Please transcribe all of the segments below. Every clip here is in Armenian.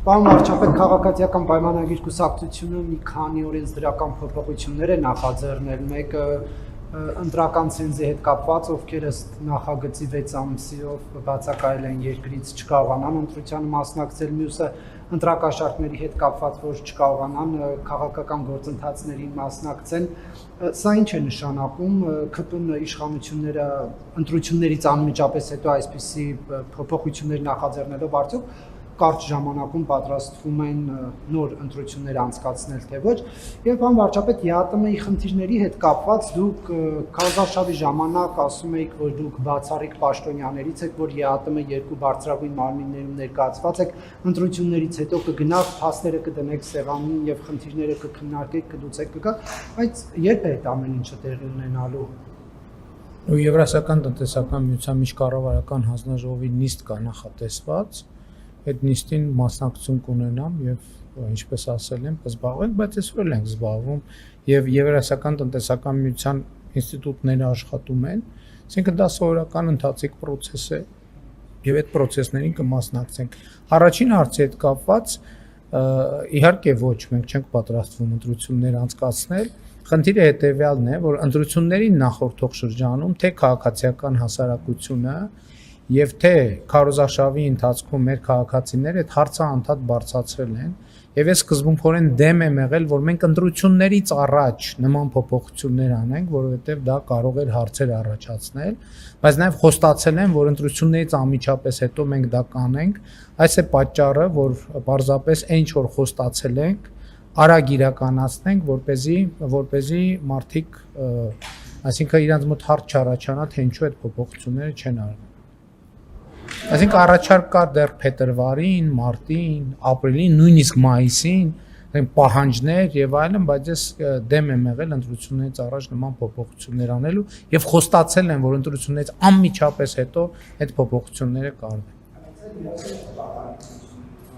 Պարոն վարչապետ, քաղաքացիական պայմանագիր կուսակցությունը մի քանի օրենսդրական փոփոխություններ է նախաձեռնել, մեկը ընտրական ցենզի հետ կապված, ովքեր ըստ նախագծի 6 ամսով բացակայել են երկրից չկարողանան ընտրությանը մասնակցել, մյուսը ընտրակաշառքների հետ կապված, որ չկարողանան քաղաքական գործընթացներին մասնակցեն։ Սա ինչ է նշանակում ԿՊ իշխանությունները ընտրություններից անմիջապես հետո այսպիսի փոփոխություններ նախաձեռնելով արդյոք կարճ ժամանակում պատրաստվում են նոր ընտրություններ անցկացնել թե ոչ, եւ պարոն վարչապետ, ԵԱՏՄ-ի խնդիրների հետ կապված դուք քարոզարշավի ժամանակ ասում եք, որ դուք բացառիկ պաշտոնյաներից եք, որ ԵԱՏՄ երկու բարձրագույն մարմիններում ներկայացված եք, ընտրություններից հետո կգնաք, փաստերը կդնեք սեղանին եւ խնդիրները կքննարկեք, կլուծեք, կգաք, բայց երբ է այդ ամեն ինչը տեղի ունենալու։ Եվրասիական տնտեսական միության միջկառավարական հանձնաժողովի նիստ կա նախատեսված, այդ նիստին մասնակցություն կունենամ եւ ինչպես ասել եմ, կզբաղվենք, բայց այսօր էլ ենք զբաղվում եւ Եվրասիական տնտեսական միության ինստիտուտները աշխատում են, այսինքն դա սովորական ընթացիկ process է եւ այդ process-ներին կմասնակցենք։ Առաջին հարցի հետ կապված իհարկե ոչ, մենք չենք պատրաստվում ընտրություններ անցկացնել։ Խնդիրը հետեւյալն է, որ ընտրություններին նախորդող շրջանում թե քաղաքացիական հասարակությունը եւ թե քարոզարշավի ընթացքում մեր քաղաքացիները այդ հարցը անդադ բարձրացրել են եւ ես սկզբունքորեն դեմ եմ եղել, որ մենք ընտրություններից առաջ նման փոփոխություններ անենք, որովհետեւ դա կարող էր հարցեր առաջացնել, բայց նաեւ խոստացել եմ, որ ընտրություններից անմիջապես հետո մենք դա կանենք, այս է պատճառը, որ պարզապես այն ինչ որ խոստացել ենք, արագ իրականացնենք, որպեսզի մարդիկ, այսինքն իրանց մոտ հարց չառաջանա, թե ինչու այդ փոփոխությունները չեն արվում։ Այսինքն առաջարկ կար դեռ փետրվարին, մարտին, ապրիլին, նույնիսկ մայիսին, պահանջներ եւ այլն, բայց ես դեմ եմ եղել ընտրություններից առաջ նման փոփոխություններ անելու եւ խոստացել եմ, որ ընտրություններից անմիջապես հետո այդ փոփոխությունները կարվեն։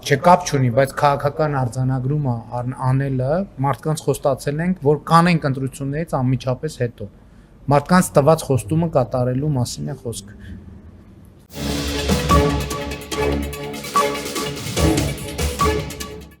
Չկապ չունի, բայց քաղաքական արձանագրումը անելը մարդկանց խոստացել ենք, որ կանենք ընտրություններից անմիջապես հետո։ Մարդկանց տված խոստումը կատարելու մասին է խոսքը։